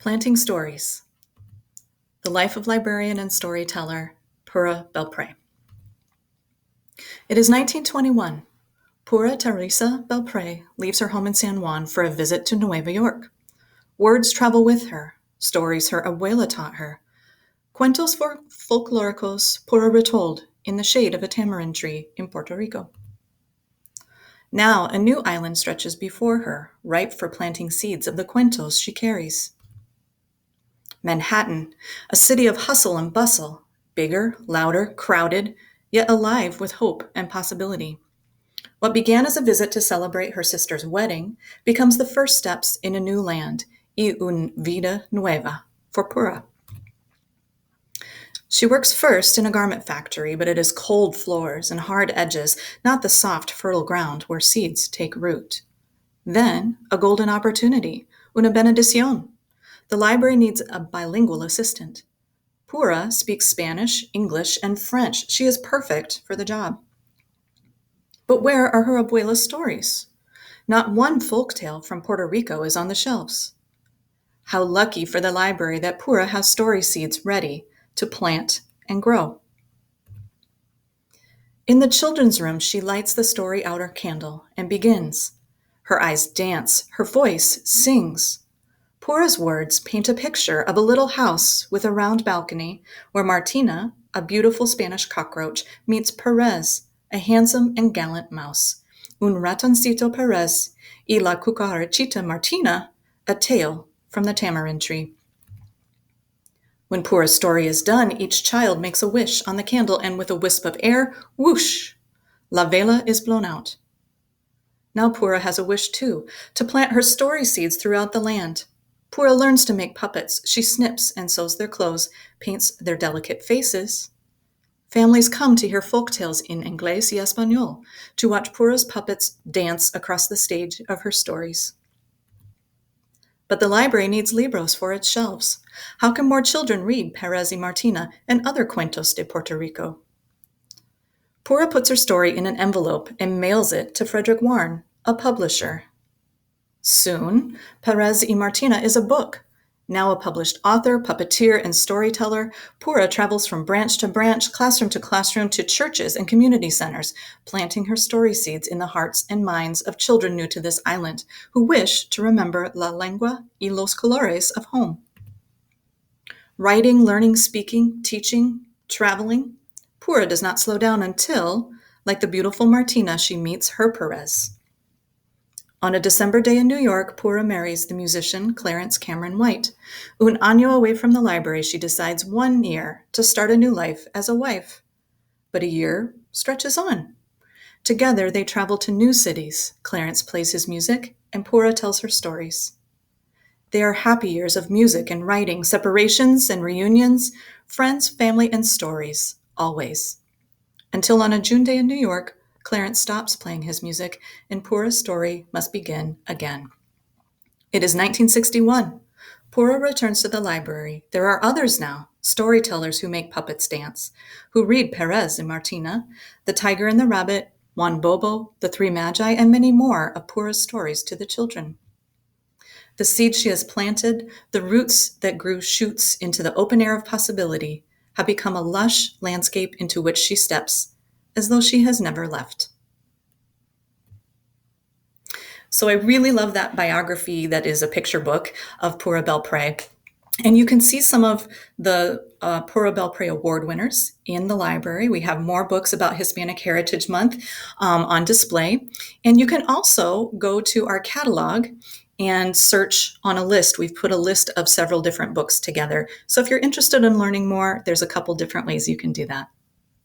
Planting Stories. The Life of Librarian and Storyteller, Pura Belpré. It is 1921. Pura Teresa Belpré leaves her home in San Juan for a visit to Nueva York. Words travel with her, stories her abuela taught her. Cuentos folclóricos Pura retold in the shade of a tamarind tree in Puerto Rico. Now a new island stretches before her, ripe for planting seeds of the cuentos she carries. Manhattan, a city of hustle and bustle, bigger, louder, crowded, yet alive with hope and possibility. What began as a visit to celebrate her sister's wedding becomes the first steps in a new land, y una vida nueva, for Pura. She works first in a garment factory, but it is cold floors and hard edges, not the soft, fertile ground where seeds take root. Then, a golden opportunity, una bendición. The library needs a bilingual assistant. Pura speaks Spanish, English, and French. She is perfect for the job. But where are her abuela's stories? Not one folktale from Puerto Rico is on the shelves. How lucky for the library that Pura has story seeds ready to plant and grow. In the children's room, she lights the story outer candle and begins. Her eyes dance, her voice sings. Pura's words paint a picture of a little house with a round balcony where Martina, a beautiful Spanish cockroach, meets Perez, a handsome and gallant mouse. Un ratoncito Perez y la cucarachita Martina, a tale from the tamarind tree. When Pura's story is done, each child makes a wish on the candle, and with a wisp of air, whoosh, la vela is blown out. Now Pura has a wish too, to plant her story seeds throughout the land. Pura learns to make puppets. She snips and sews their clothes, paints their delicate faces. Families come to hear folktales in Inglés y Español, to watch Pura's puppets dance across the stage of her stories. But the library needs libros for its shelves. How can more children read Perez y Martina and other cuentos de Puerto Rico? Pura puts her story in an envelope and mails it to Frederick Warne, a publisher. Soon, Perez y Martina is a book. Now a published author, puppeteer, and storyteller, Pura travels from branch to branch, classroom to churches and community centers, planting her story seeds in the hearts and minds of children new to this island who wish to remember la lengua y los colores of home. Writing, learning, speaking, teaching, traveling, Pura does not slow down until, like the beautiful Martina, she meets her Perez. On a December day in New York, Pura marries the musician Clarence Cameron White. Un año away from the library, she decides 1 year to start a new life as a wife. But a year stretches on. Together, they travel to new cities. Clarence plays his music, and Pura tells her stories. They are happy years of music and writing, separations and reunions, friends, family, and stories, always. Until on a June day in New York, Clarence stops playing his music, and Pura's story must begin again. It is 1961. Pura returns to the library. There are others now, storytellers who make puppets dance, who read Perez and Martina, The Tiger and the Rabbit, Juan Bobo, The Three Magi, and many more of Pura's stories to the children. The seeds she has planted, the roots that grew shoots into the open air of possibility, have become a lush landscape into which she steps, as though she has never left. So I really love that biography that is a picture book of Pura Belpré. And you can see some of the Pura Belpré Award winners in the library. We have more books about Hispanic Heritage Month on display. And you can also go to our catalog and search on a list. We've put a list of several different books together. So if you're interested in learning more, there's a couple different ways you can do that.